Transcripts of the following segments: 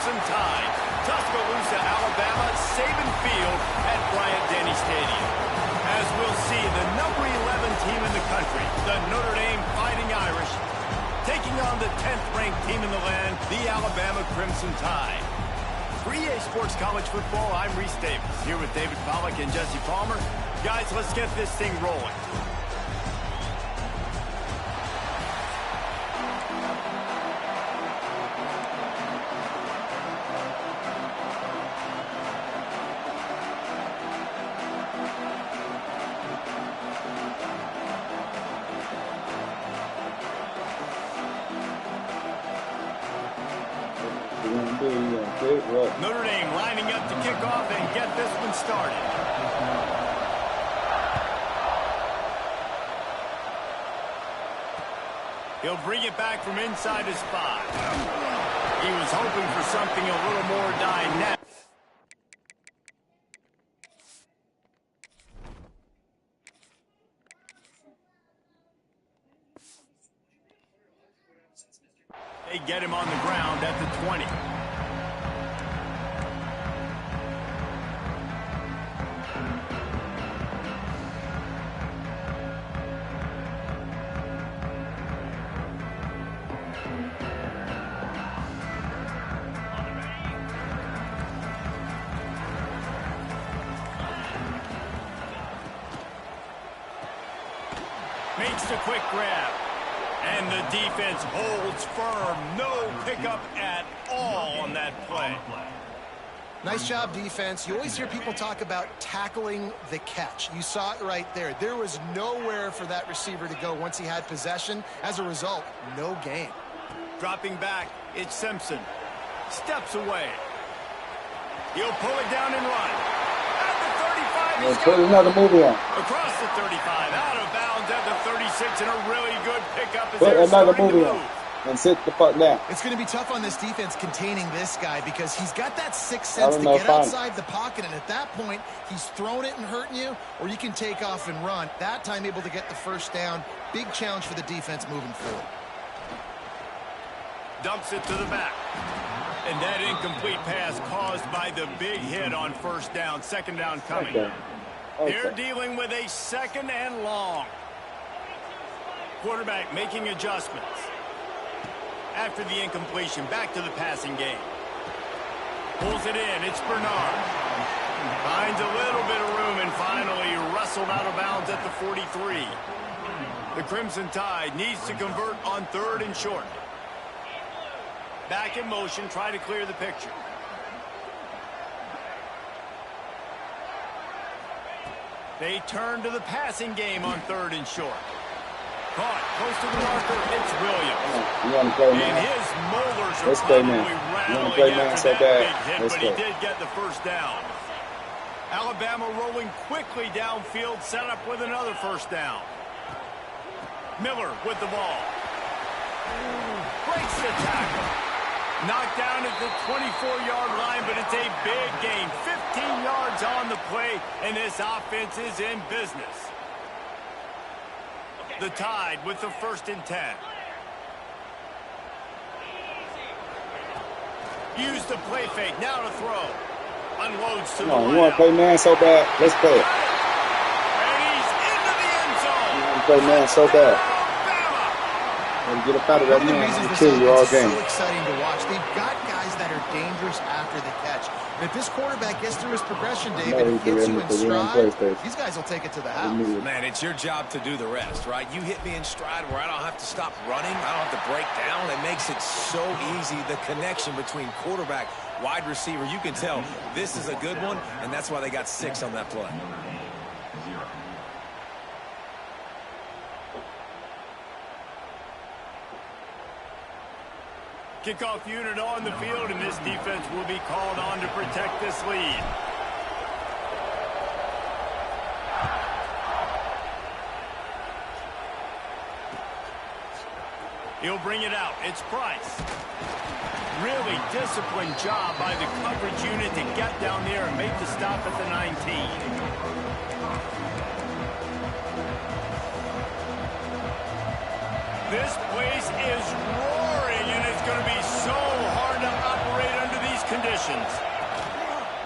Crimson Tide, Tuscaloosa, Alabama, Saban Field at Bryant-Denny Stadium. As we'll see, the number 11 team in the country, the Notre Dame Fighting Irish, taking on the 10th-ranked team in the land, the Alabama Crimson Tide. For EA Sports College Football, I'm Reese Davis, here with David Pollack and Jesse Palmer. Guys, let's get this thing rolling. Notre Dame lining up to kick off and get this one started. He'll bring it back from inside his 5. He was hoping for something a little more dynamic. They get him on the ground at the 20. Makes the quick grab. And the defense holds firm. No pickup at all on that play. Nice job, defense. You always hear people talk about tackling the catch. You saw it right there. There was nowhere for that receiver to go once he had possession. As a result, no gain. Dropping back, it's Simpson. Steps away. He'll pull it down and run. At the 35, he's put another movie on. Across the 35, out of bounds at the 36, and a really good pickup as Put they're another starting movie to on move. and sit the fuck down. It's going to be tough on this defense containing this guy because he's got that sixth sense to get outside the pocket, and at that point, he's throwing it and hurting you, or you can take off and run. That time able to get the first down. Big challenge for the defense moving forward. Dumps it to the back. And that incomplete pass caused by the big hit on first down. Second down coming. Okay. They're dealing with a second and long. Quarterback making adjustments. After the incompletion, back to the passing game. Pulls it in. It's Bernard. Finds a little bit of room and finally wrestled out of bounds at the 43. The Crimson Tide needs to convert on 3rd and short. Back in motion, try to clear the picture. They turn to the passing game on 3rd and short. Caught close to the marker, it's Williams. You want to play, man? And his molars are Let's play, probably man. You want to rattling play, man, after so that bad. big hit, Let's but he go. did get the first down. Alabama rolling quickly downfield, set up with another first down. Miller with the ball. Breaks the tackle. Knocked down at the 24-yard line, but it's a big gain. 15 yards on the play, and this offense is in business. The Tide with the 1st and 10. Use the play fake. Now to throw. Unloads to the left. You want to play man so bad? Let's play it. And he's into the end zone. You want to play man so bad? And get up out of that man and kill you all game. It's so exciting to watch. They've got guys that are dangerous after the catch. And if this quarterback gets through his progression, David, and hits you in stride, these guys will take it to the house. Man, it's your job to do the rest, right? You hit me in stride where I don't have to stop running. I don't have to break down. It makes it so easy. The connection between quarterback, wide receiver, you can tell this is a good one, and that's why they got 6 on that play. Kickoff unit on the field, and this defense will be called on to protect this lead. He'll bring it out. It's Price. Really disciplined job by the coverage unit to get down there and make the stop at the 19. This place is roaring, and it's going to be so hard to operate under these conditions.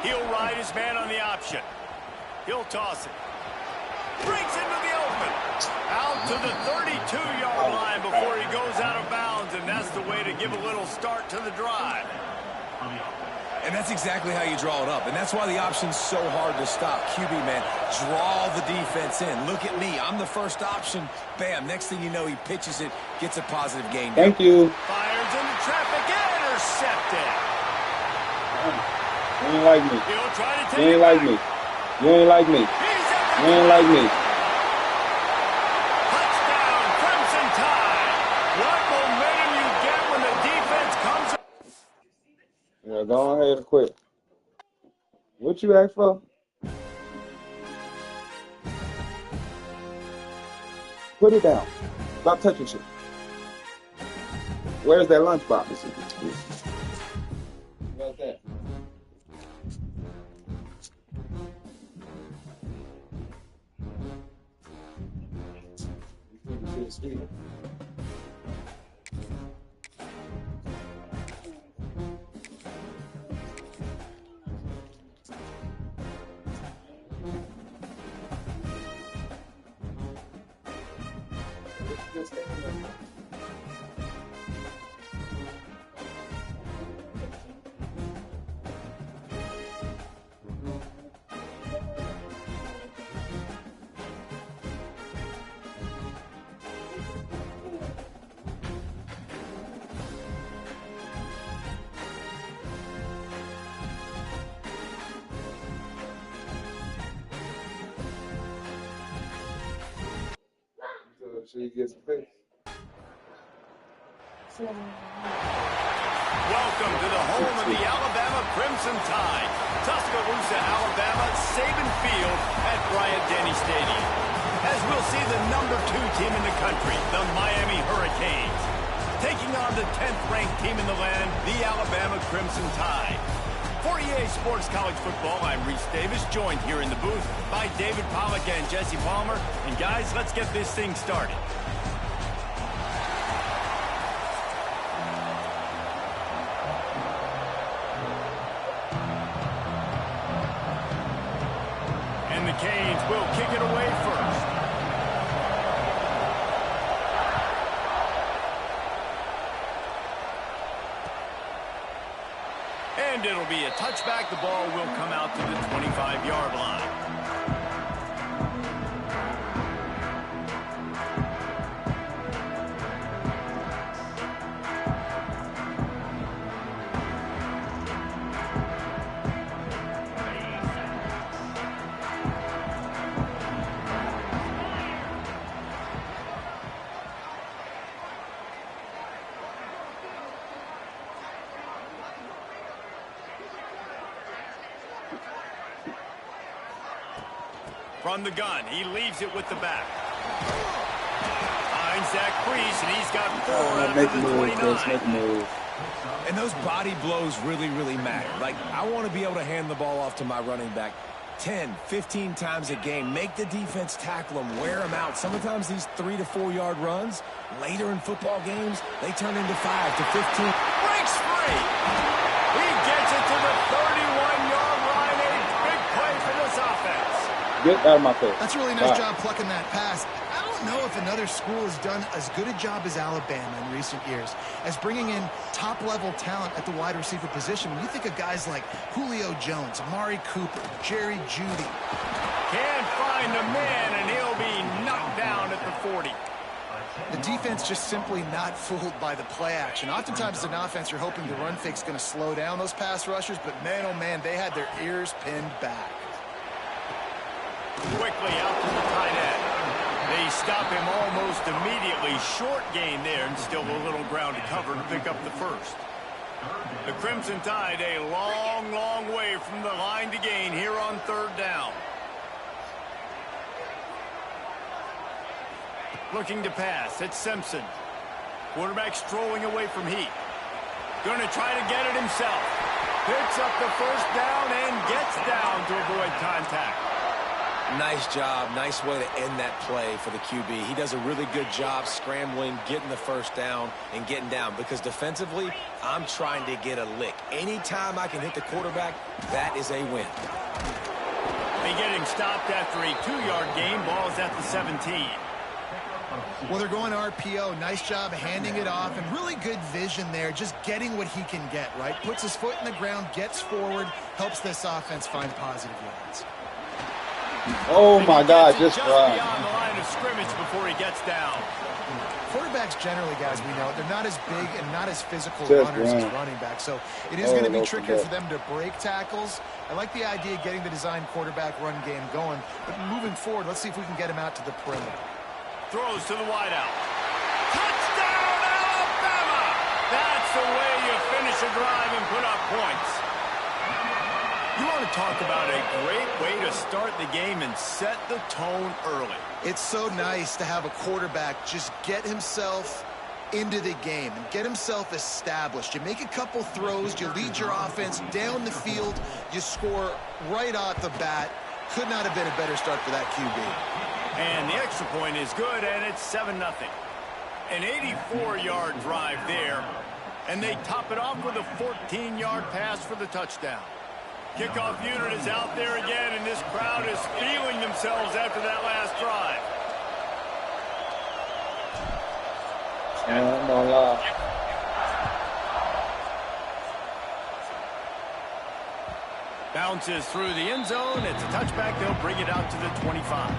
He'll ride his man on the option. He'll toss it. Breaks into the open. Out to the 32-yard line before he goes out of bounds, and that's the way to give a little start to the drive. And that's exactly how you draw it up. And that's why the option's so hard to stop. QB, man, draw the defense in. Look at me. I'm the first option. Bam. Next thing you know, he pitches it, gets a positive gain. Thank you. Fires into traffic. Intercepted. You ain't like me. He'll try to take You ain't like me. You ain't like me. You ain't like me. Touchdown, Crimson Tide. What momentum you get when the defense comes up. Yeah, go ahead and quit. What you asked for? Put it down. Stop touching shit. Where's that lunchbox? Where's that? Sweet. So you get some fix. Welcome to the home of the Alabama Crimson Tide. Tuscaloosa, Alabama, Saban Field at Bryant-Denny Stadium. As we'll see the #2 team in the country, the Miami Hurricanes, taking on the 10th-ranked team in the land, the Alabama Crimson Tide. For EA Sports College Football, I'm Reese Davis, joined here in the booth by David Pollack and Jesse Palmer. And guys, let's get this thing started. And the Canes will kick it away first. And it'll be a touchback. The ball will come out to the 25-yard line. From the gun, he leaves it with the back. Finds Zach Priest, and he's got 4 after the 29. And those body blows really, really matter. Like, I want to be able to hand the ball off to my running back 10, 15 times a game. Make the defense tackle them, wear them out. Sometimes these 3 to 4 yard runs, later in football games, they turn into 5 to 15. Breaks free. He gets it to the 31-yard line. A big play for this offense. Get out of my face. That's a really nice job plucking that pass. I don't know if another school has done as good a job as Alabama in recent years as bringing in top-level talent at the wide receiver position. When you think of guys like Julio Jones, Amari Cooper, Jerry Jeudy. Can't find a man, and he'll be knocked down at the 40. The defense just simply not fooled by the play action. Oftentimes as an offense, you're hoping the run fake's going to slow down those pass rushers, but man, oh man, they had their ears pinned back. Quickly out to the tight end. They stop him almost immediately. Short gain there, and still a little ground to cover to pick up the first. The Crimson Tide a long, long way from the line to gain here on 3rd down. Looking to pass. It's Simpson. Quarterback strolling away from Heat. Going to try to get it himself. Picks up the first down and gets down to avoid contact. Nice job. Nice way to end that play for the QB. He does a really good job scrambling, getting the first down, and getting down. Because defensively, I'm trying to get a lick. Anytime I can hit the quarterback, that is a win. They get him stopped after a 2-yard gain. Ball's at the 17. Well, they're going RPO. Nice job handing it off, and really good vision there, just getting what he can get, right? Puts his foot in the ground, gets forward, helps this offense find positive yards. Oh, my God, just right. beyond the line of scrimmage before he gets down. Quarterbacks generally, guys, we know, they're not as big and not as physical runners as running backs, so it is going to be trickier for them to break tackles. I like the idea of getting the design quarterback run game going, but moving forward, let's see if we can get him out to the perimeter. Throws to the wideout. Touchdown, Alabama! That's the way you finish a drive and put up points. You want to talk about a great way to start the game and set the tone early. It's so nice to have a quarterback just get himself into the game and get himself established. You make a couple throws, you lead your offense down the field, you score right off the bat. Could not have been a better start for that QB. And the extra point is good, and it's 7-0. An 84-yard drive there, and they top it off with a 14-yard pass for the touchdown. Kickoff unit is out there again, and this crowd is feeling themselves after that last drive. Bounces through the end zone. It's a touchback. They'll bring it out to the 25.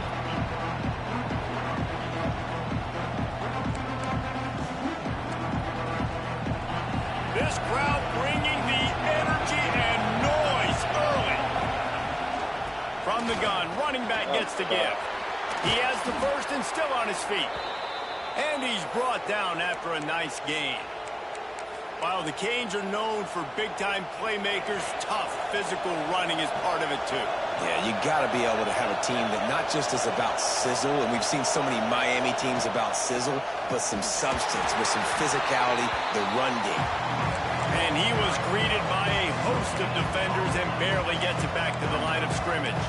This crowd bringing the energy and noise early. From the gun, running back gets to give. He has the first and still on his feet. And he's brought down after a nice gain. While the Canes are known for big-time playmakers, tough physical running is part of it too. Yeah, you got to be able to have a team that not just is about sizzle, and we've seen so many Miami teams about sizzle, but some substance with some physicality, the run game. And he was greeted by a host of defenders and barely gets it back to the line of scrimmage.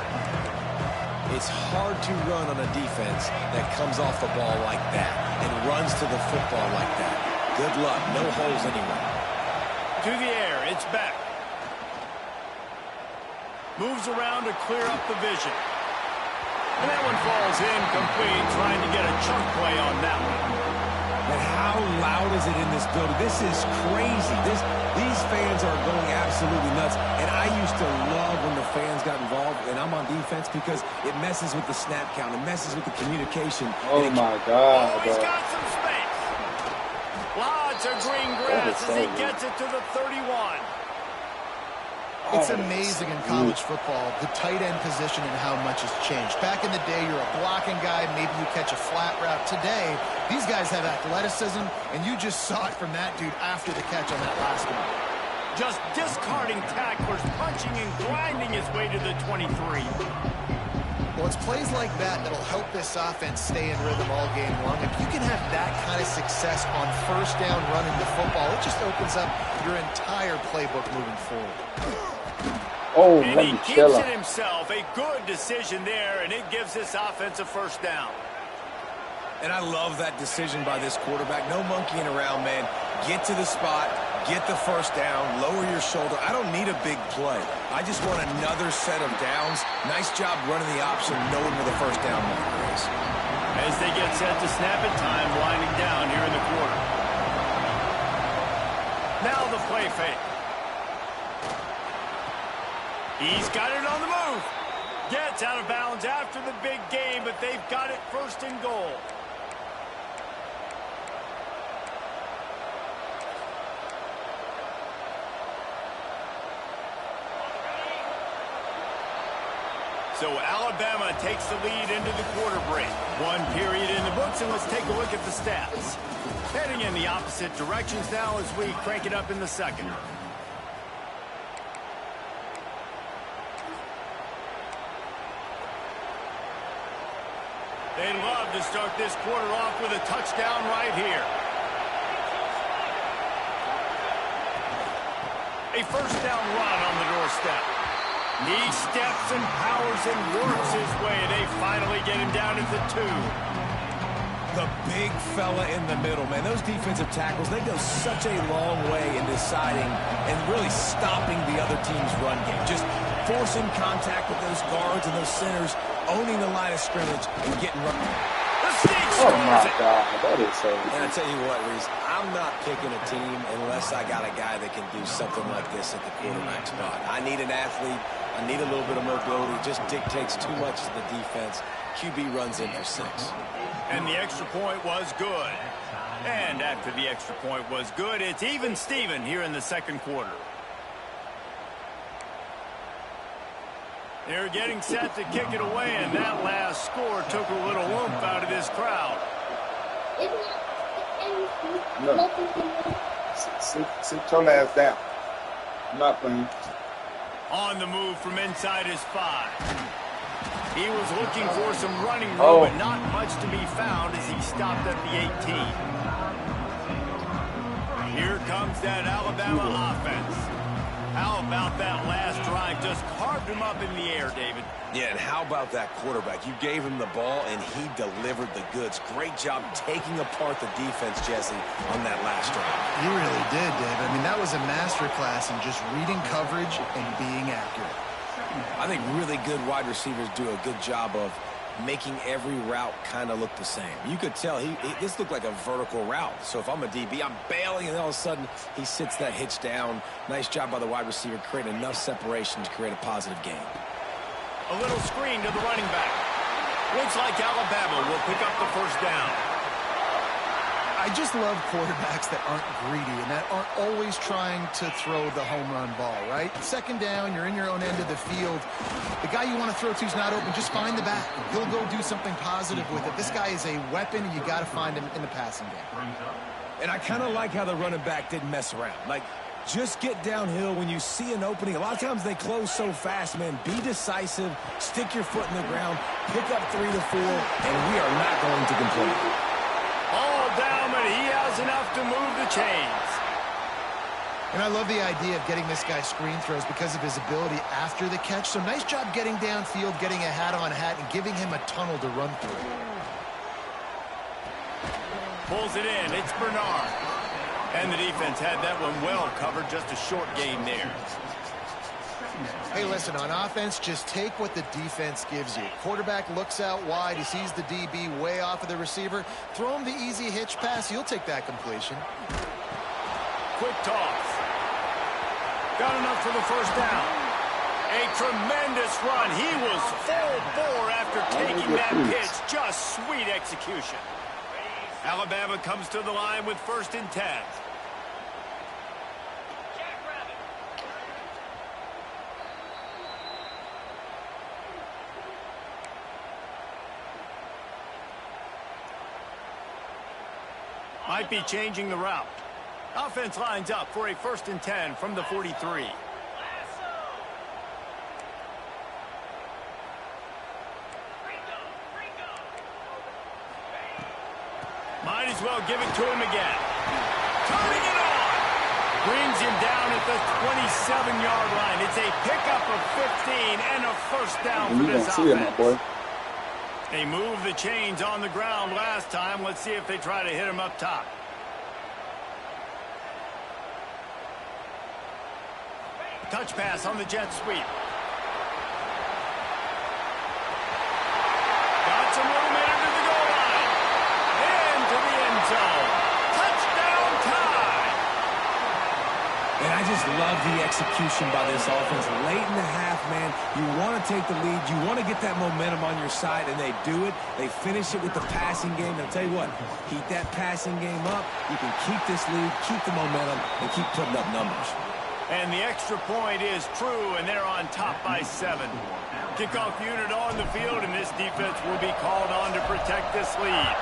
It's hard to run on a defense that comes off the ball like that and runs to the football like that. Good luck. No holes anywhere. To the air. It's back. Moves around to clear up the vision. And that one falls incomplete, trying to get a chunk play on that one. But how loud is it in this building? This is crazy. These fans are going absolutely nuts. And I used to love when the fans got involved, and I'm on defense, because it messes with the snap count. It messes with the communication. Oh, my God. Oh, he's got some space. Lots of green grass as he gets it to the 31. It's amazing in college football, the tight end position and how much has changed. Back in the day, you're a blocking guy, maybe you catch a flat route. Today, these guys have athleticism, and you just saw it from that dude after the catch on that last one. Just discarding tacklers, punching and grinding his way to the 23. Well, it's plays like that that'll help this offense stay in rhythm all game long. If you can have that kind of success on first down running the football, it just opens up your entire playbook moving forward. Oh, and he keeps it himself. A good decision there, and it gives this offense a first down. And I love that decision by this quarterback. No monkeying around, man. Get to the spot, get the first down, lower your shoulder. I don't need a big play. I just want another set of downs. Nice job running the option, knowing where the first down marker is. As they get set to snap it, time winding down here in the quarter. Now the play fake. He's got it on the move. Gets out of bounds after the big game, but they've got it first and goal. So Alabama takes the lead into the quarter break. One period in the books, and let's take a look at the stats. Heading in the opposite directions now as we crank it up in the second. They'd love to start this quarter off with a touchdown right here. A first down run on the doorstep. He steps and powers and works his way. They finally get him down at the 2. The big fella in the middle, man. Those defensive tackles, they go such a long way in deciding and really stopping the other team's run game. Just forcing contact with those guards and those centers, owning the line of scrimmage and getting run. The Sneak Oh scores my it. God, that is so. And I tell you what, Reese, I'm not picking a team unless I got a guy that can do something like this at the quarterback spot. I need an athlete. I need a little bit of mobility. It just dictates too much to the defense. QB runs in for 6. And the extra point was good. And after the extra point was good, it's even Steven here in the second quarter. They're getting set to kick it away, and that last score took a little oomph out of this crowd. No. Sit your ass down. I'm not playing. On the move from inside his 5. He was looking for some running room, Oh. but not much to be found as he stopped at the 18. Here comes that Alabama offense. How about that last drive? Just carved him up in the air, David. Yeah, and how about that quarterback? You gave him the ball, and he delivered the goods. Great job taking apart the defense, Jesse, on that last drive. He really did, David. I mean, that was a masterclass in just reading coverage and being accurate. I think really good wide receivers do a good job of making every route kind of look the same. You could tell this looked like a vertical route. So if I'm a DB, I'm bailing, and all of a sudden he sits that hitch down. Nice job by the wide receiver, creating enough separation to create a positive gain. A little screen to the running back. Looks like Alabama will pick up the first down. I just love quarterbacks that aren't greedy and that aren't always trying to throw the home run ball, right? Second down, you're in your own end of the field. The guy you want to throw to is not open. Just find the back. He'll go do something positive with it. This guy is a weapon, and you got to find him in the passing game. And I kind of like how the running back didn't mess around. Like, just get downhill when you see an opening. A lot of times they close so fast, man. Be decisive, stick your foot in the ground, pick up 3 to 4, and we are not going to complain. All down, but he has enough to move the chains. And I love the idea of getting this guy screen throws because of his ability after the catch. So nice job getting downfield, getting a hat-on-hat, and giving him a tunnel to run through. Pulls it in. It's Bernard. And the defense had that one well covered. Just a short gain there. Hey, listen, on offense, just take what the defense gives you. Quarterback looks out wide. He sees the DB way off of the receiver. Throw him the easy hitch pass. He'll take that completion. Quick toss. Got enough for the first down. A tremendous run. He was full bore after taking that pitch. Just sweet execution. Alabama comes to the line with 1st and 10. Might be changing the route. Offense lines up for a 1st and 10 from the 43. Might as well give it to him again. Turning it on. Brings him down at the 27-yard line. It's a pickup of 15 and a first down for this offense. They moved the chains on the ground last time. Let's see if they try to hit him up top. Touch pass on the jet sweep. Got some room into the goal line. Into the end zone. Touchdown time. And I just love the execution by this offense. Late in the half, man, you want to take the lead. You want to get that momentum on your side, and they do it. They finish it with the passing game. And I'll tell you what, keep that passing game up. You can keep this lead, keep the momentum, and keep putting up numbers. And the extra point is true, and they're on top by 7. Kickoff unit on the field, and this defense will be called on to protect this lead.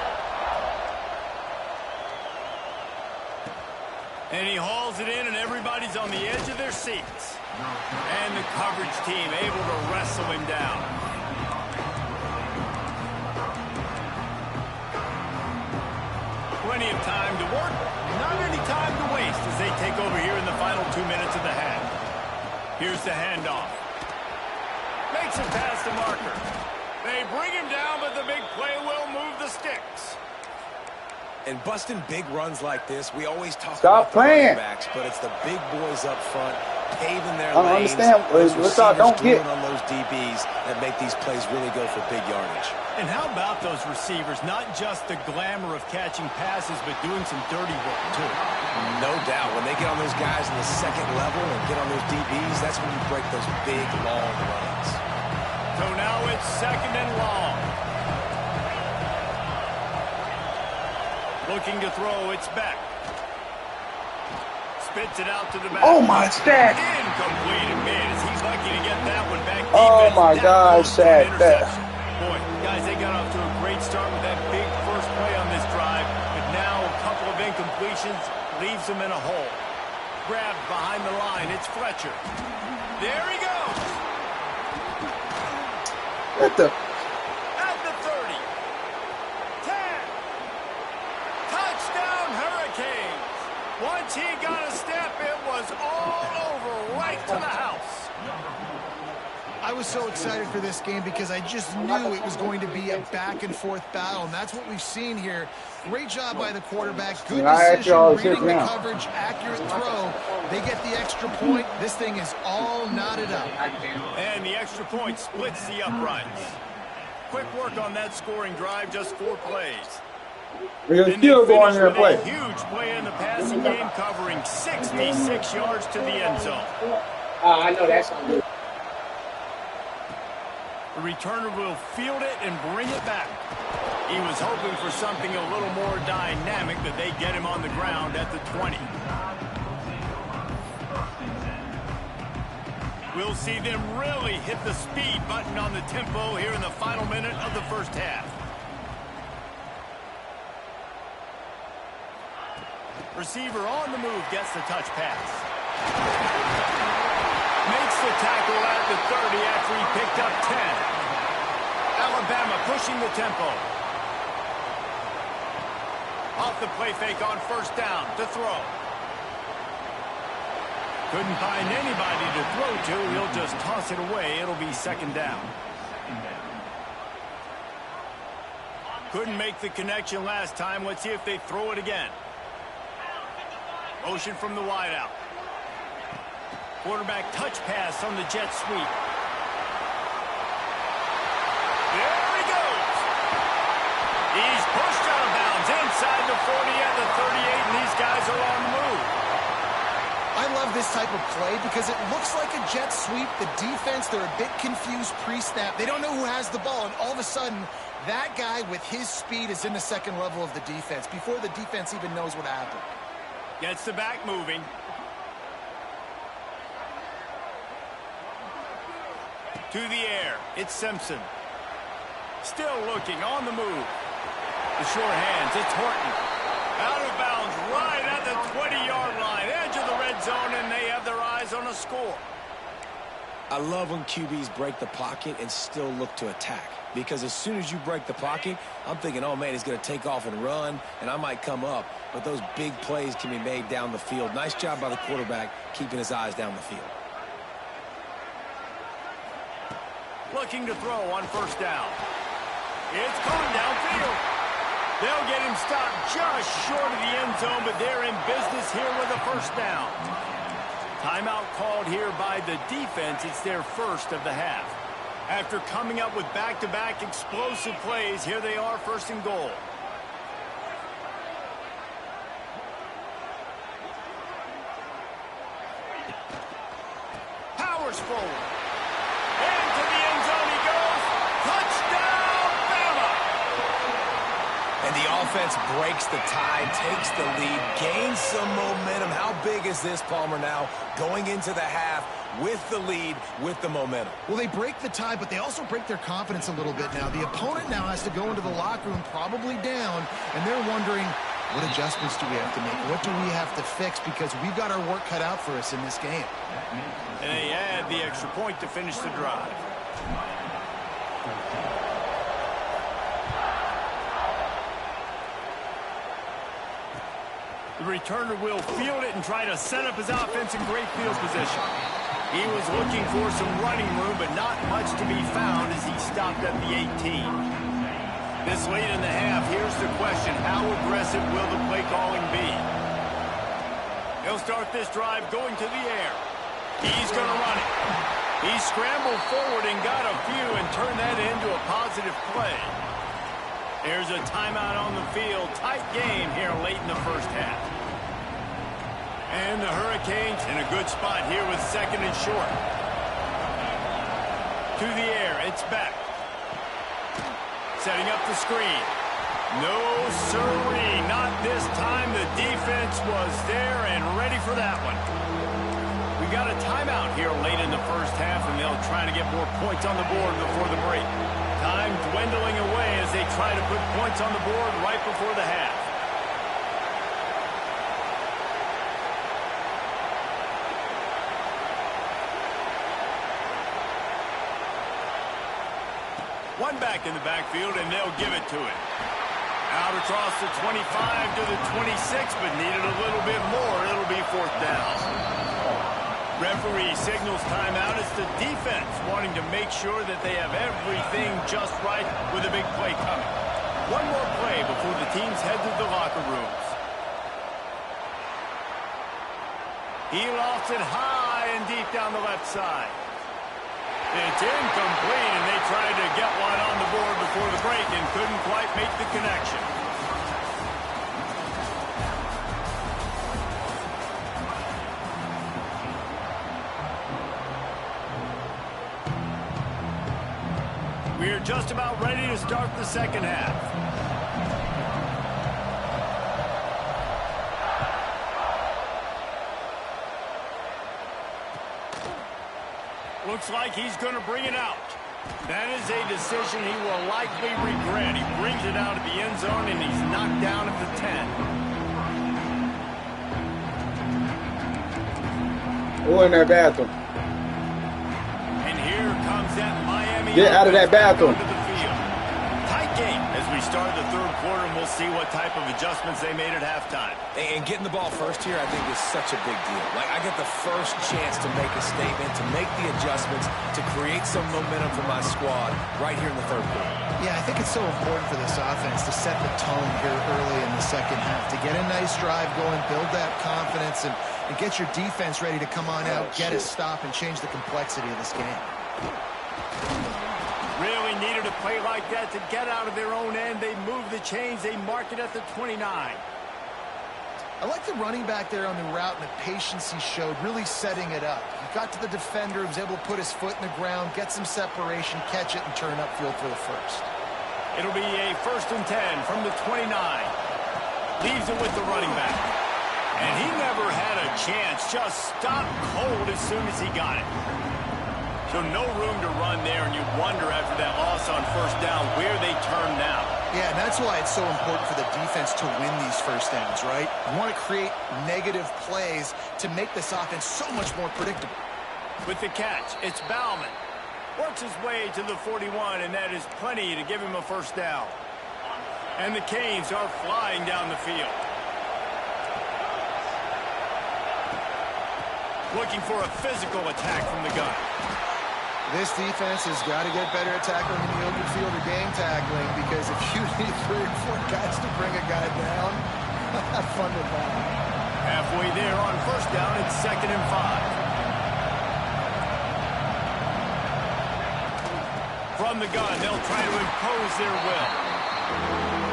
And he hauls it in, and everybody's on the edge of their seats. And the coverage team able to wrestle him down. Plenty of time to work, not any time to waste as they take over here in the final 2 minutes of the half. Here's the handoff. Makes it past the marker. They bring him down, but the big play will move the sticks. And busting big runs like this, we always talk Stop about the running playing. backs, but it's the big boys up front paving their I don't lanes. understand Those what y'all receivers don't get. gluing on those DBs that make these plays really go for big yardage. And how about those receivers? Not just the glamour of catching passes, but doing some dirty work, too. No doubt. When they get on those guys in the second level and get on those DBs, that's when you break those big, long runs. So now it's second and long. Looking to throw, it's back. Spits it out to the back. Oh, my stack. Incomplete. Man, he's lucky to get that one back. Oh, Defense my that God, close to an sack that. interception. Boy, guys, they got off to a great start with that big first play on this drive, but now a couple of incompletions leaves them in a hole. Grabbed behind the line. It's Fletcher. There he goes. What the? At the 30. 10. Touchdown, Hurricanes. Once he got a step, it was all over, right to the house. I was so excited for this game because I just knew it was going to be a back-and-forth battle, and that's what we've seen here. Great job by the quarterback. Good decision, reading the coverage, accurate throw. They get the extra point. This thing is all knotted up. And the extra point splits the uprights. Quick work on that scoring drive, just 4 plays. We're still going there and play. A huge play in the passing game, covering 66 yards to the end zone. I know that's on good. The returner will field it and bring it back. He was hoping for something a little more dynamic, but they get him on the ground at the 20. We'll see them really hit the speed button on the tempo here in the final minute of the first half. Receiver on the move gets the touch pass. Makes the tackle at the 30 after he picked up 10. Alabama pushing the tempo. Off the play fake on first down to throw. Couldn't find anybody to throw to. He'll just toss it away. It'll be second down. Couldn't make the connection last time. Let's see if they throw it again. Motion from the wideout. Quarterback touch pass on the jet sweep. There he goes. He's pushed out of bounds inside the 40 at the 38, and these guys are on the move. I love this type of play because it looks like a jet sweep. The defense, they're a bit confused pre-snap. They don't know who has the ball, and all of a sudden, that guy with his speed is in the second level of the defense before the defense even knows what happened. Gets the back moving. To the air. It's Simpson. Still looking on the move. The short hands. It's Horton. Out of bounds right at the 20-yard line. Edge of the red zone, and they have their eyes on a score. I love when QBs break the pocket and still look to attack. Because as soon as you break the pocket, I'm thinking, oh, man, he's going to take off and run, and I might come up. But those big plays can be made down the field. Nice job by the quarterback keeping his eyes down the field. Looking to throw on first down. It's caught downfield. They'll get him stopped just short of the end zone, but they're in business here with a first down. Timeout called here by the defense. It's their first of the half. After coming up with back-to-back explosive plays, here they are, first and goal. Powers forward. Into the end zone he goes. Touchdown, Bama! And the offense breaks the tie, takes the lead, gains some momentum. How big is this, Palmer, now going into the half with the lead, with the momentum? Well, they break the tie, but they also break their confidence a little bit now. The opponent now has to go into the locker room probably down, and they're wondering, what adjustments do we have to make? What do we have to fix? Because we've got our work cut out for us in this game. And they add the extra point to finish the drive. The returner will field it and try to set up his offense in great field position. He was looking for some running room, but not much to be found as he stopped at the 18. This late in the half, here's the question: how aggressive will the play calling be? He'll start this drive going to the air. He's going to run it. He scrambled forward and got a few and turned that into a positive play. There's a timeout on the field. Tight game here late in the first half. And the Hurricanes in a good spot here with second and short. To the air, it's back. Setting up the screen. No, sirree, not this time. The defense was there and ready for that one. We got a timeout here late in the first half, and they'll try to get more points on the board before the break. Time dwindling away as they try to put points on the board right before the half. One back in the backfield, and they'll give it to him. Out across the 25 to the 26, but needed a little bit more. It'll be fourth down. Referee signals timeout. It's the defense wanting to make sure that they have everything just right with a big play coming. One more play before the teams head to the locker rooms. He lofts it high and deep down the left side. It's incomplete, and they tried to get one on the board before the break and couldn't quite make the connection. We're just about ready to start the second half. Looks like he's going to bring it out. That is a decision he will likely regret. He brings it out of the end zone, and he's knocked down at the 10. Who in that bathroom? And here comes that Miami. Get out of that bathroom. Tight game as we start the third quarter, and we'll see what type of adjustments they made at halftime. And getting the ball first here, I think, is such a big deal. Like, I get the first chance to make a statement, to make the adjustments, to create some momentum for my squad right here in the third quarter. Yeah, I think it's so important for this offense to set the tone here early in the second half, to get a nice drive going, build that confidence, and get your defense ready to come on out, get a stop, and change the complexity of this game. Really needed a play like that to get out of their own end. They move the chains. They mark it at the 29. I like the running back there on the route and the patience he showed, really setting it up. He got to the defender, was able to put his foot in the ground, get some separation, catch it, and turn upfield for the first. It'll be a 1st and 10 from the 29. Leaves it with the running back. And he never had a chance. Just stopped cold as soon as he got it. So no room to run there, and you wonder after that loss on first down where they turn now. Yeah, and that's why it's so important for the defense to win these first downs, right? You want to create negative plays to make this offense so much more predictable. With the catch, it's Bauman. Works his way to the 41, and that is plenty to give him a first down. And the Canes are flying down the field. Looking for a physical attack from the gun. This defense has got to get better at tackling in the open field or game tackling, because if you need 3 or 4 guys to bring a guy down, have fun with that. Halfway there on first down, it's 2nd and 5. From the gun, they'll try to impose their will.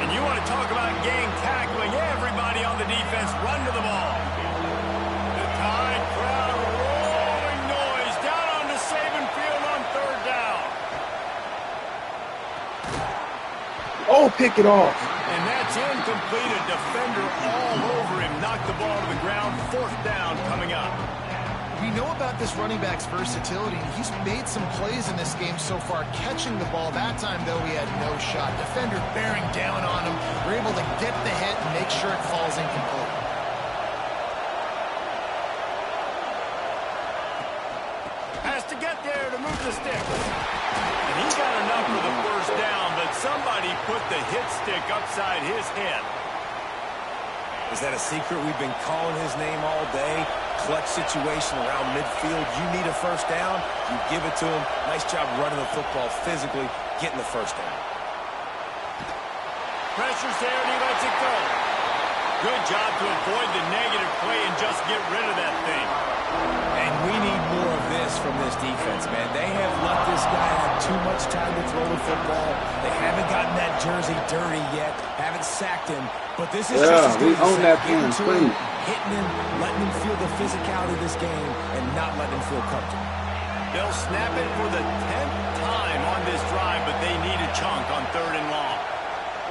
And you want to talk about game tackling, everybody on the defense run to the ball. The Tide crowd rolling noise down onto Saban Field on 3rd down. Oh, pick it off. And that's incomplete. A defender all over him. Knocked the ball to the ground. 4th down coming up. We know about this running back's versatility, and he's made some plays in this game so far, catching the ball. That time, though, he had no shot. Defender bearing down on him. We're able to get the hit and make sure it falls incomplete. Has to get there to move the sticks. And he got enough for the first down, but somebody put the hit stick upside his head. Is that a secret? We've been calling his name all day. clutch situation around midfield, you need a first down, you give it to him. Nice job running the football physically, getting the first down. Pressure's there, and he lets it go. Good job to avoid the negative play and just get rid of that thing. And we need more of this from this defense, man. They have let this guy have too much time to throw the football. They haven't gotten that jersey dirty yet, haven't sacked him. But this is just as good as own that getting game, to him, hitting him, letting him feel the physicality of this game, and not letting him feel comfortable. They'll snap it for the 10th time on this drive, but they need a chunk on 3rd and long.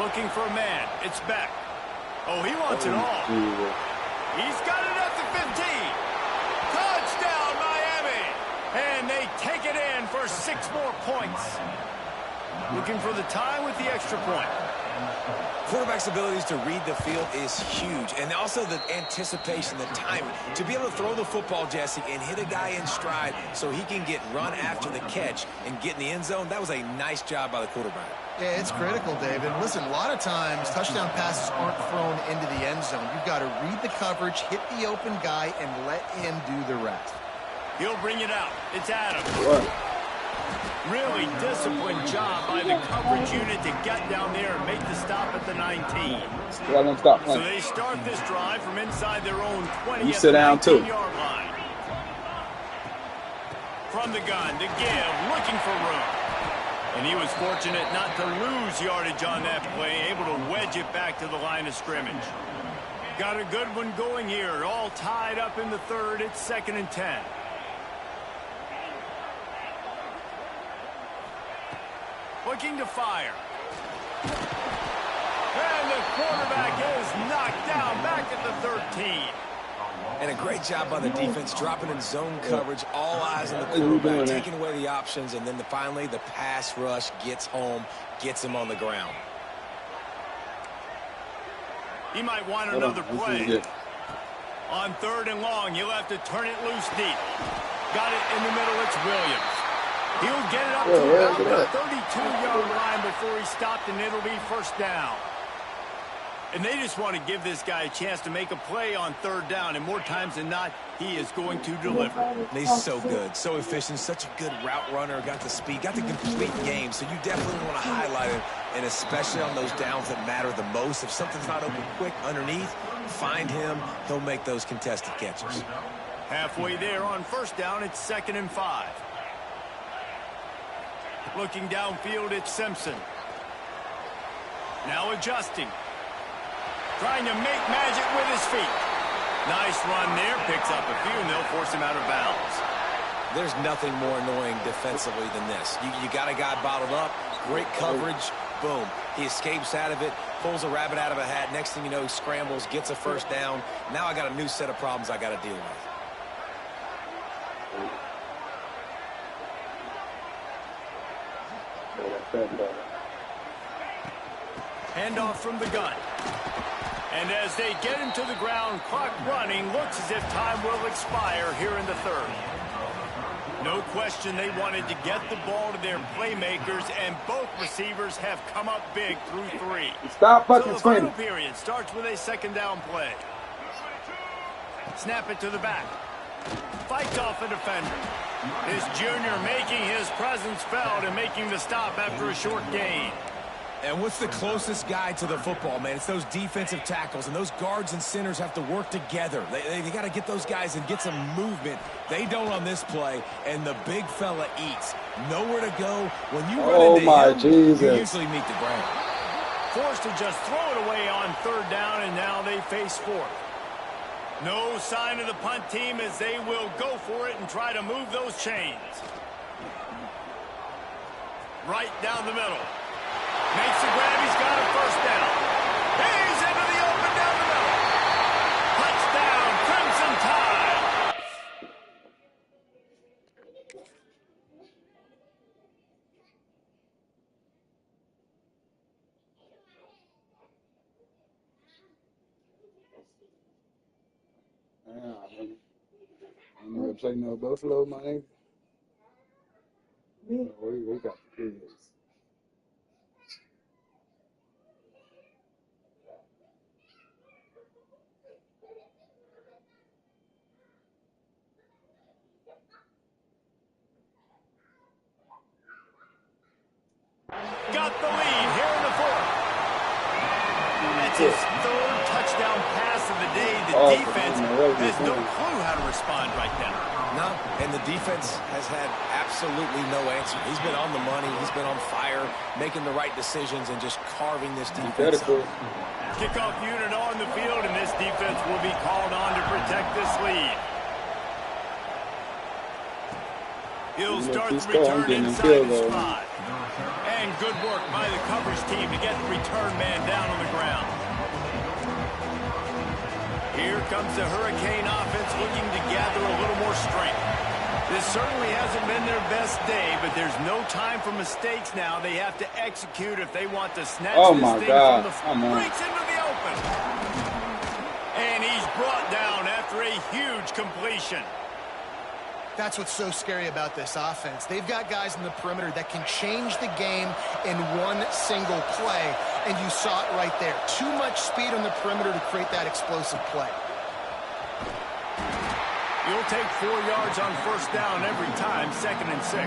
Looking for a man. It's Beck. Oh, he wants it all. He's got it at the 15. Touchdown, Miami. And they take it in for 6 more points. Looking for the tie with the extra point. Quarterback's abilities to read the field is huge, and also the anticipation, the timing. To be able to throw the football, Jesse, and hit a guy in stride so he can get run after the catch and get in the end zone, that was a nice job by the quarterback. Yeah, it's critical, David. Listen, a lot of times touchdown passes aren't thrown into the end zone. You've got to read the coverage, hit the open guy, and let him do the rest. He'll bring it out. It's Adams. What? Really disciplined job by the coverage unit to get down there and make the stop at the 19. Let them stop So playing. they start this drive from inside their own 20 You at sit the down, too. 19-yard line. From the gun to give, looking for room. And he was fortunate not to lose yardage on that play, able to wedge it back to the line of scrimmage. Got a good one going here, all tied up in the 3rd. It's 2nd and 10. Looking to fire. And the quarterback is knocked down back at the 13. And a great job by the defense, dropping in zone coverage, all eyes on the quarterback, taking away the options, and then finally the pass rush gets home, gets him on the ground. He might want another play. On 3rd and long, he'll have to turn it loose deep. Got it in the middle, it's Williams. He'll get it up to about the 32-yard line before he stopped, and it'll be first down. And they just want to give this guy a chance to make a play on 3rd down, and more times than not, he is going to deliver. He's so good, so efficient, such a good route runner, got the speed, got the complete game, so you definitely want to highlight him, and especially on those downs that matter the most. If something's not open quick underneath, find him, he'll make those contested catches. Halfway there on 1st down, it's 2nd and 5. Looking downfield, it's Simpson. Now adjusting. Trying to make magic with his feet. Nice run there. Picks up a few, and they'll force him out of bounds. There's nothing more annoying defensively than this. You got a guy bottled up, great coverage, boom. He escapes out of it, pulls a rabbit out of a hat. Next thing you know, he scrambles, gets a first down. Now I got a new set of problems I got to deal with. Handoff from the gun. And as they get him to the ground, clock running, looks as if time will expire here in the 3rd. No question they wanted to get the ball to their playmakers, and both receivers have come up big through 3. Stop So fucking the screaming. final period starts with a 2nd down play. Snap it to the back. Fights off a defender. This junior making his presence felt and making the stop after a short gain. And what's the closest guy to the football, man? It's those defensive tackles, and those guards and centers have to work together. They got to get those guys and get some movement. They don't on this play, and the big fella eats. Nowhere to go. When you run into him, you usually meet the ground. Forced to just throw it away on 3rd down, and now they face 4th. No sign of the punt team as they will go for it and try to move those chains. Right down the middle. Makes the grab. He's got a first down. He's into the open down the middle. Touchdown, Crimson Tide. I'm gonna play no Buffalo, my nigga. We got the kids. his third touchdown pass of the day. The defense has no clue how to respond right now. No, and the defense has had absolutely no answer. He's been on the money. He's been on fire, making the right decisions and just carving this defense up. Kickoff unit on the field, and this defense will be called on to protect this lead. He'll start the return inside the spot. And good work by the coverage team to get the return man down on the ground. Here comes the Hurricane offense looking to gather a little more strength. This certainly hasn't been their best day, but there's no time for mistakes now. They have to execute if they want to snatch this thing from the breaks into the open. And he's brought down after a huge completion. That's what's so scary about this offense. They've got guys in the perimeter that can change the game in one single play, and you saw it right there. Too much speed on the perimeter to create that explosive play. You'll take 4 yards on first down every time, 2nd and 6.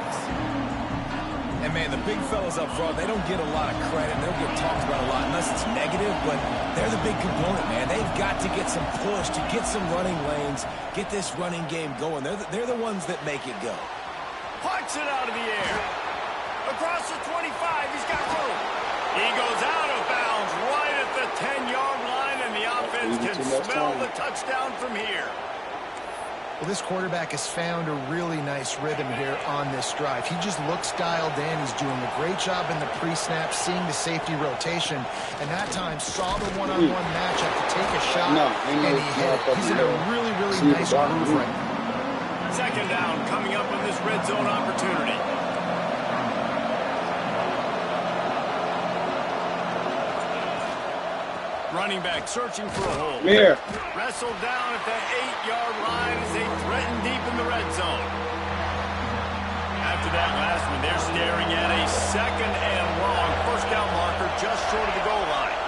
And, man, the big fellas up front, they don't get a lot of credit. They don't get talked about a lot unless it's negative, but they're the big component, man. They've got to get some push, to get some running lanes, get this running game going. They're the ones that make it go. Punts it out of the air. Across the 25, he's got room. He goes out of bounds right at the 10-yard line, and the offense can smell the touchdown from here. Well, this quarterback has found a really nice rhythm here on this drive. He just looks dialed in. He's doing a great job in the pre-snap, seeing the safety rotation, and that time saw the one-on-one matchup to take a shot, and he hit it. He's in a really, really nice groove right now. 2nd down coming up on this red zone opportunity. Running back searching for a hole. Here. Wrestled down at that 8-yard line as they threaten deep in the red zone. After that last one, they're staring at a 2nd and long. First down marker just short of the goal line.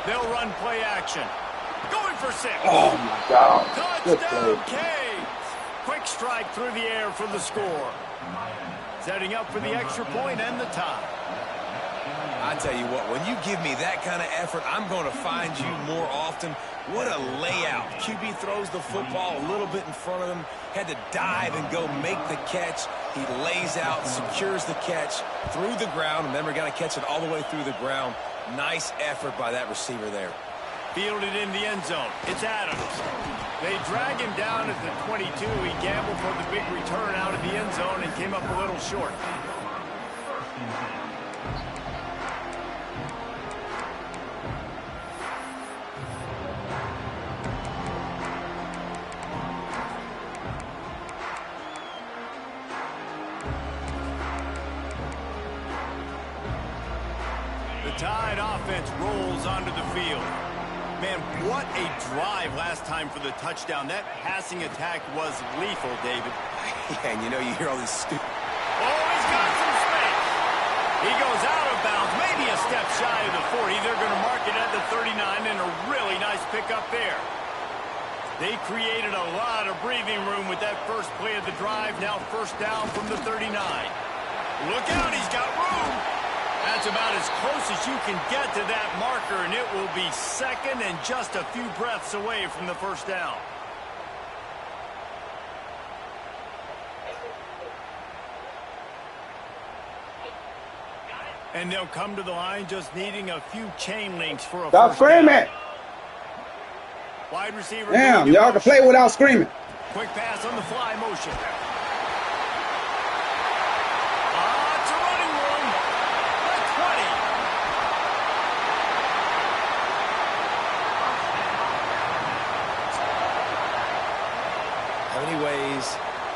They'll run play action. Going for 6. Oh, my God. Touchdown, Canes. Quick strike through the air for the score. Setting up for the extra point and the tie. I tell you what, when you give me that kind of effort, I'm going to find you more often. What a layout. QB throws the football a little bit in front of him, had to dive and go make the catch. He lays out, secures the catch through the ground. Remember, got to catch it all the way through the ground. Nice effort by that receiver there. Fielded in the end zone. It's Adams. They drag him down at the 22. He gambled for the big return out of the end zone and came up a little short. The Tide offense rolls onto the field. Man, what a drive last time for the touchdown. That passing attack was lethal, David. Yeah, and you know, you hear all this stupid. Oh, he's got some space. He goes out of bounds, maybe a step shy of the 40. They're going to mark it at the 39, and a really nice pickup there. They created a lot of breathing room with that first play of the drive. Now first down from the 39. Look out, he's got room. That's about as close as you can get to that marker, and it will be 2nd and just a few breaths away from the first down. And they'll come to the line just needing a few chain links for a Stop screaming. Wide receiver. Damn, y'all can play without screaming. Quick pass on the fly motion.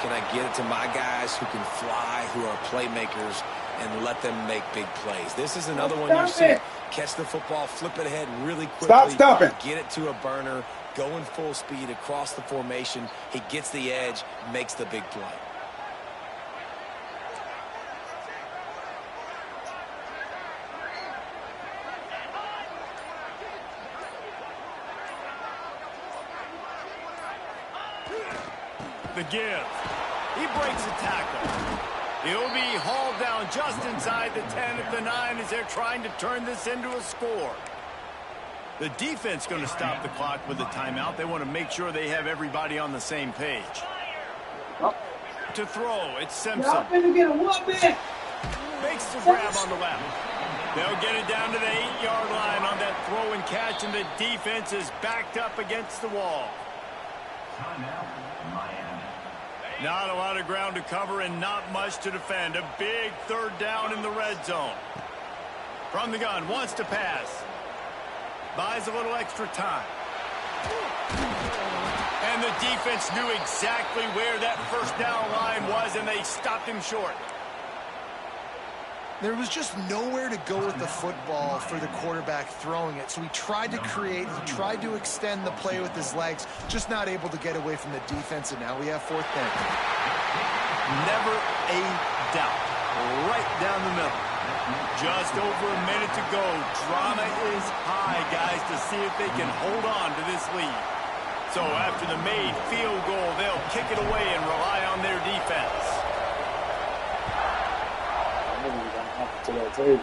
Can I get it to my guys who can fly, who are playmakers, and let them make big plays? This is another one you see. Catch the football, flip it ahead really quickly. Stop stopping. Get it to a burner, going full speed across the formation. He gets the edge, makes the big play. The give. He breaks a tackle. He'll be hauled down just inside the 10 at the 9 as they're trying to turn this into a score. The defense going to stop the clock with a timeout. They want to make sure they have everybody on the same page. To throw, it's Simpson. Makes the grab on the left. They'll get it down to the 8-yard line on that throw and catch, and the defense is backed up against the wall. Not a lot of ground to cover and not much to defend. A big third down in the red zone. From the gun, wants to pass. Buys a little extra time. And the defense knew exactly where that first down line was, and they stopped him short. There was just nowhere to go with the football for the quarterback throwing it. So he tried to create, he tried to extend the play with his legs, just not able to get away from the defense, and now we have 4th down. Never a doubt. Right down the middle. Just over a minute to go. Drama is high, guys, to see if they can hold on to this lead. So after the made field goal, they'll kick it away and rely on their defense. To that table.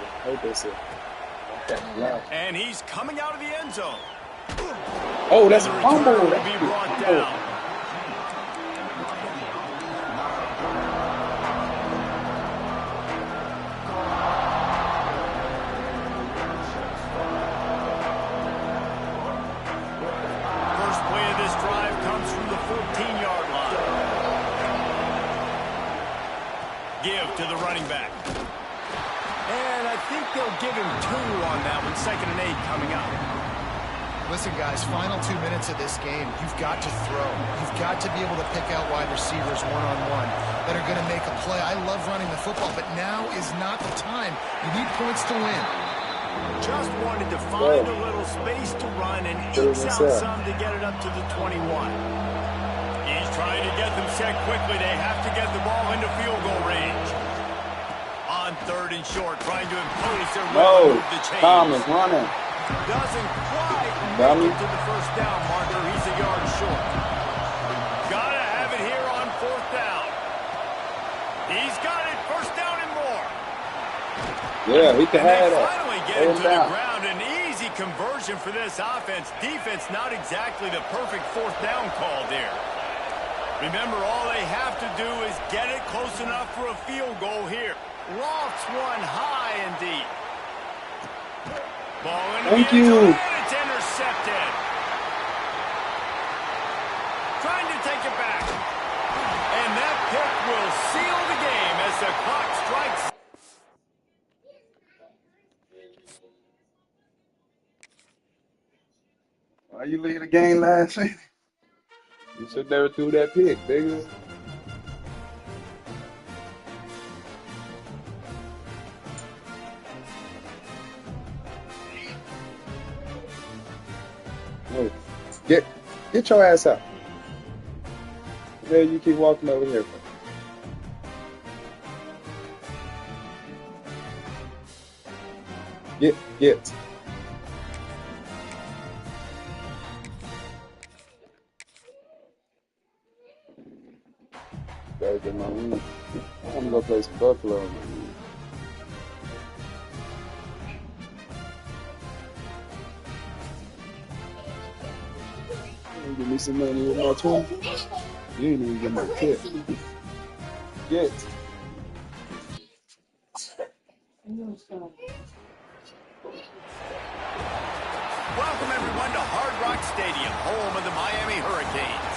And he's coming out of the end zone. Oh, that's a fumble. Will be brought down. First play of this drive comes from the 14-yard line. Give to the running back. And I think they'll give him 2 on that one. 2nd and 8 coming up. Listen, guys, final 2 minutes of this game, you've got to throw. You've got to be able to pick out wide receivers one-on-one that are going to make a play. I love running the football, but now is not the time. You need points to win. Just wanted to find a little space to run and ekes out some to get it up to the 21. He's trying to get them set quickly. They have to get the ball into field goal range. On 3rd and short, trying to impose their will to move the chains. Thomas running. Doesn't quite make it to the first down marker. He's a yard short. Gotta have it here on 4th down. He's got it. First down and more. Yeah, he can have that. Finally get it to the ground. An easy conversion for this offense. Defense not exactly the perfect 4th down call there. Remember, all they have to do is get it close enough for a field goal here. Lofts one high and deep. Ball in the end zone, and it's intercepted. Trying to take it back. And that pick will seal the game as the clock strikes. Why you leave the game last week? You should never threw that pick, nigga. Get your ass out. There you keep walking over here. Get. Gotta get my win. I'm gonna go play some Buffalo. Give me some money with my 20. You ain't even get my tip. Get. Welcome, everyone, to Hard Rock Stadium, home of the Miami Hurricanes.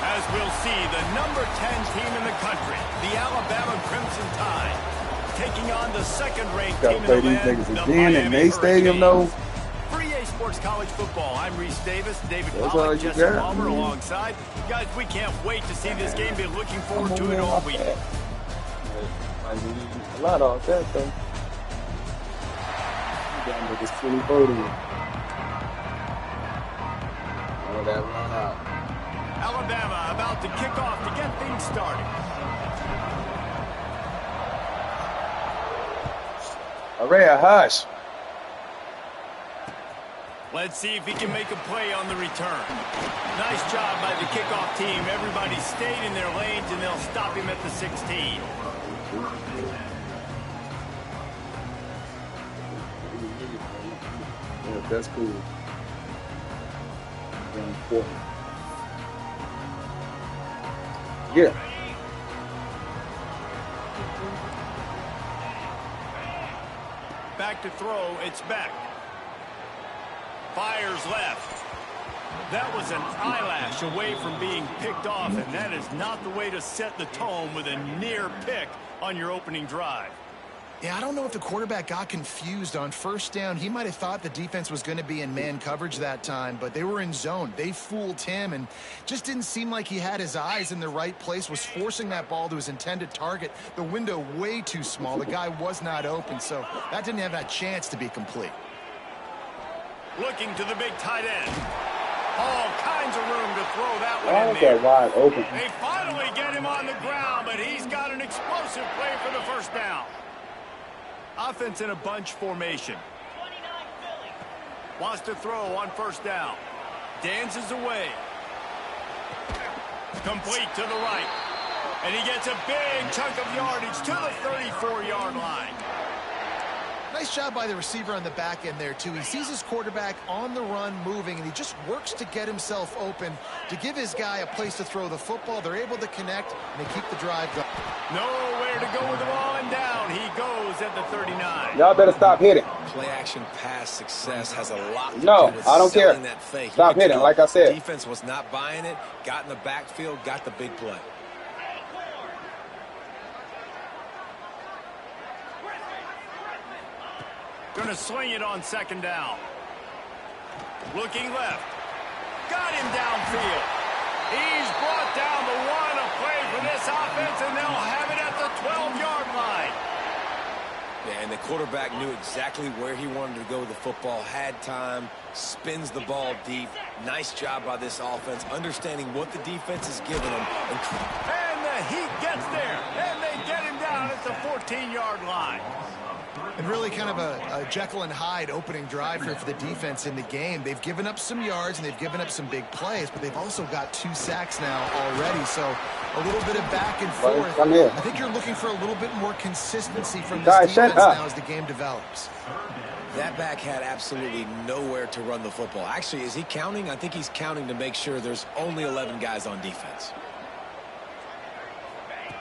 As we'll see, the number 10 team in the country, the Alabama Crimson Tide, taking on the 2nd-ranked team in the land, the Miami Hurricanes. For EA Sports College Football, I'm Reese Davis, David Pollack, Jesse Palmer alongside. Guys, we can't wait to see this game. Been looking forward to it all week. A lot off that, though. Down to this 20-30. Oh, that run out. Alabama about to kick off to get things started. Araya, hush. Let's see if he can make a play on the return. Nice job by the kickoff team. Everybody stayed in their lanes, and they'll stop him at the 16. Yeah, that's cool. Very important. Yeah. Back to throw, it's back. Fires left. That was an eyelash away from being picked off, and that is not the way to set the tone with a near pick on your opening drive. Yeah, I don't know if the quarterback got confused on first down. He might have thought the defense was going to be in man coverage that time, but they were in zone. They fooled him and just didn't seem like he had his eyes in the right place, was forcing that ball to his intended target. The window way too small. The guy was not open, so that didn't have that chance to be complete. Looking to the big tight end. All kinds of room to throw that one Why in is there. that wide open? They finally get him on the ground, but he's got an explosive play for the first down. Offense in a bunch formation. Wants to throw on first down. Dances away. Complete to the right. And he gets a big chunk of yardage to the 34-yard line. Nice job by the receiver on the back end there, too. He sees his quarterback on the run moving, and he just works to get himself open to give his guy a place to throw the football. They're able to connect, and they keep the drive going. Nowhere to go with the ball, and down he goes at the 39. Y'all better stop hitting. Play action pass success has a lot to do No, with I don't care. selling that fake. Stop hitting, like I said. Defense was not buying it, got in the backfield, got the big play. Going to swing it on second down. Looking left. Got him downfield. He's brought down the one, a play for this offense, and they'll have it at the 12-yard line. Yeah, and the quarterback knew exactly where he wanted to go with the football, had time, spins the ball deep. Nice job by this offense, understanding what the defense is giving them. And the heat gets there, and they get him down at the 14-yard line. And really kind of a Jekyll and Hyde opening drive here for the defense in the game. They've given up some yards and they've given up some big plays, but they've also got 2 sacks now already. So a little bit of back and forth. I think you're looking for a little bit more consistency from this defense now as the game develops. That back had absolutely nowhere to run the football. Actually, is he counting? I think he's counting to make sure there's only 11 guys on defense.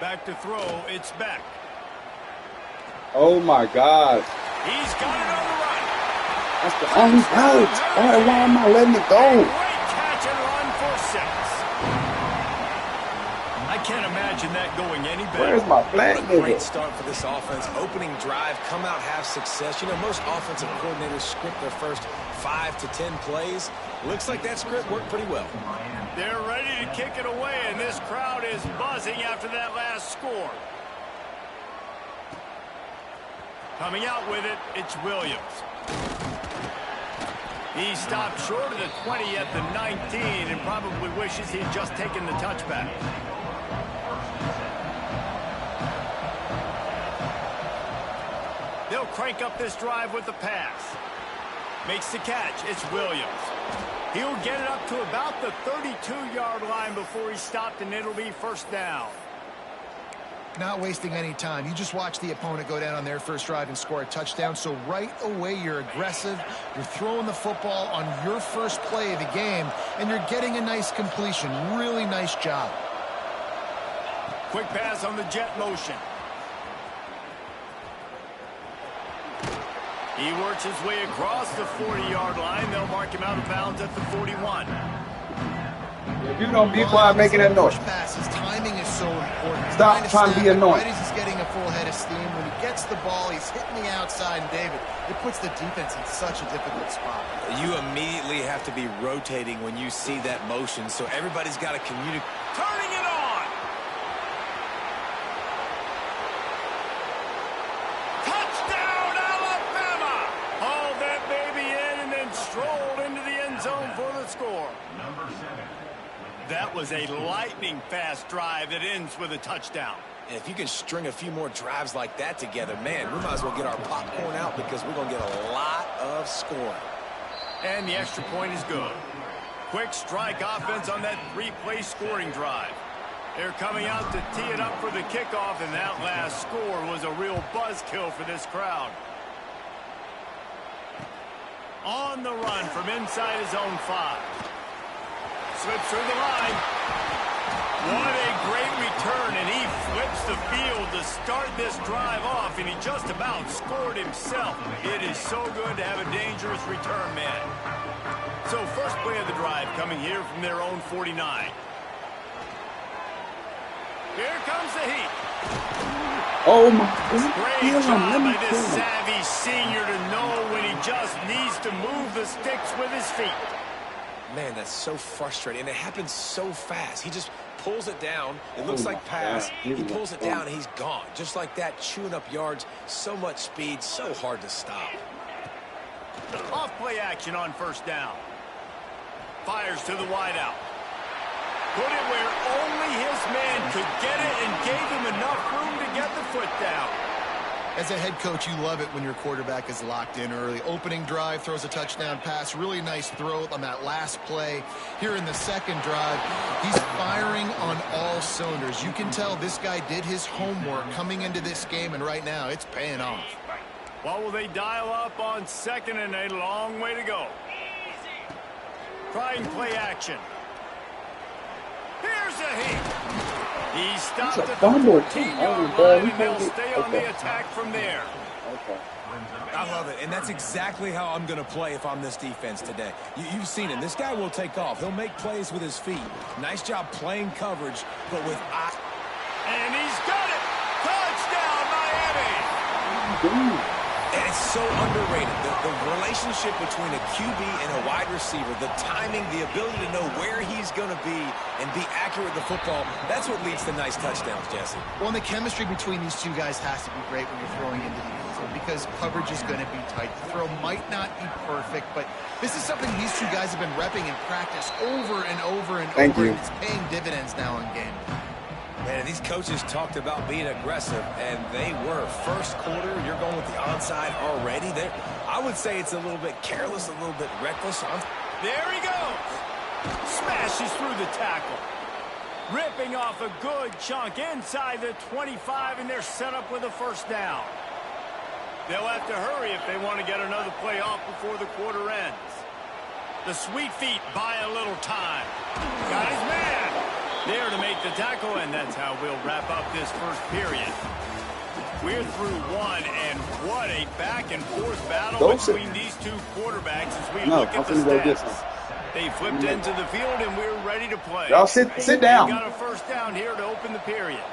Back to throw, it's back. Oh my God. He's got it on the run. That's the only out. Why am I letting it go? Great catch and run for 6. I can't imagine that going any better. Where's my flag? Great start for this offense. Opening drive, come out, have success. You know, most offensive coordinators script their first 5 to 10 plays. Looks like that script worked pretty well. They're ready to kick it away, and this crowd is buzzing after that last score. Coming out with it, it's Williams. He stopped short of the 20 at the 19 and probably wishes he'd just taken the touchback. They'll crank up this drive with the pass. Makes the catch. It's Williams. He'll get it up to about the 32-yard line before he's stopped, and it'll be first down. Not wasting any time. You just watch the opponent go down on their first drive and score a touchdown. So right away, you're aggressive. You're throwing the football on your first play of the game, and you're getting a nice completion. Really nice job. Quick pass on the jet motion. He works his way across the 40-yard line. They'll mark him out of bounds at the 41. If you don't be quiet making that noise. Passes, timing is so important. Stop trying to be annoying. Right as he's getting a full head of steam, when he gets the ball, he's hitting the outside, and David, it puts the defense in such a difficult spot. You immediately have to be rotating when you see that motion, so everybody's got to communicate. Turning it on. Touchdown, Alabama! Hauled that baby in and then strolled into the end zone for the score. That was a lightning-fast drive that ends with a touchdown. And if you can string a few more drives like that together, man, we might as well get our popcorn out because we're going to get a lot of scoring. And the extra point is good. Quick strike offense on that 3-play scoring drive. They're coming out to tee it up for the kickoff, and that last score was a real buzzkill for this crowd. On the run from inside his own 5. Slips through the line. What a great return, and he flips the field to start this drive off, and he just about scored himself. It is so good to have a dangerous return man. So first play of the drive coming here from their own 49. Here comes the heat. Oh, my. Great job by this savvy senior to know when he just needs to move the sticks with his feet. Man, that's so frustrating, and it happens so fast. He just pulls it down. It looks like pass. He pulls it down, and he's gone. Just like that, chewing up yards. So much speed, so hard to stop. Off play action on first down. Fires to the wideout. Put it where only his man could get it and gave him enough room to get the foot down. As a head coach, you love it when your quarterback is locked in early. Opening drive, throws a touchdown pass. Really nice throw on that last play. Here in the second drive, he's firing on all cylinders. You can tell this guy did his homework coming into this game, and right now it's paying off. What will they dial up on second and a long way to go? Trying play action. Here's a hit. He stopped at the 14-yard line, and they'll stay on the attack from there. I love it, and that's exactly how I'm going to play if I'm this defense today. You've seen him. This guy will take off. He'll make plays with his feet. Nice job playing coverage, but with eyes. And he's got it. Touchdown, Miami. And it's so underrated. The relationship between a QB and a wide receiver, the timing, the ability to know where he's going to be and be accurate with the football, that's what leads to nice touchdowns, Jesse. Well, and the chemistry between these two guys has to be great when you're throwing into the end zone because coverage is going to be tight. The throw might not be perfect, but this is something these two guys have been repping in practice over and over and over. And it's paying dividends now in game. Man, these coaches talked about being aggressive, and they were. First quarter, you're going with the onside already. I would say it's a little bit careless, a little bit reckless. There he goes. Smashes through the tackle. Ripping off a good chunk inside the 25, and they're set up with a first down. They'll have to hurry if they want to get another play off before the quarter ends. The sweet feet buy a little time. Got his man. There to make the tackle, and that's how we'll wrap up this first period. We're through one, and what a back-and-forth battle between these two quarterbacks as we look at the stats. They flipped into the field, and we're ready to play. Y'all sit down. Got a first down here to open the period.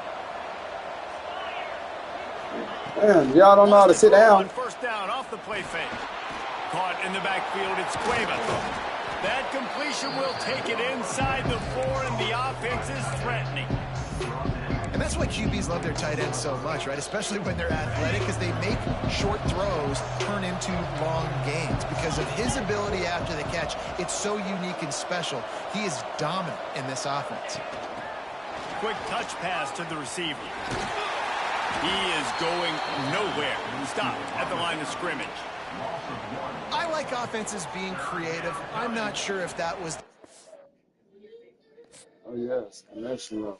Man, y'all don't know how to sit down. First down off the play fake. Caught in the backfield, it's Cueva. That completion will take it inside the 4, and the offense is threatening. And that's why QBs love their tight ends so much, right? Especially when they're athletic, because they make short throws turn into long gains. Because of his ability after the catch, it's so unique and special. He is dominant in this offense. Quick touch pass to the receiver. He is going nowhere. Stop at the line of scrimmage. I like offenses being creative. I'm not sure if that was... Oh, yes. National.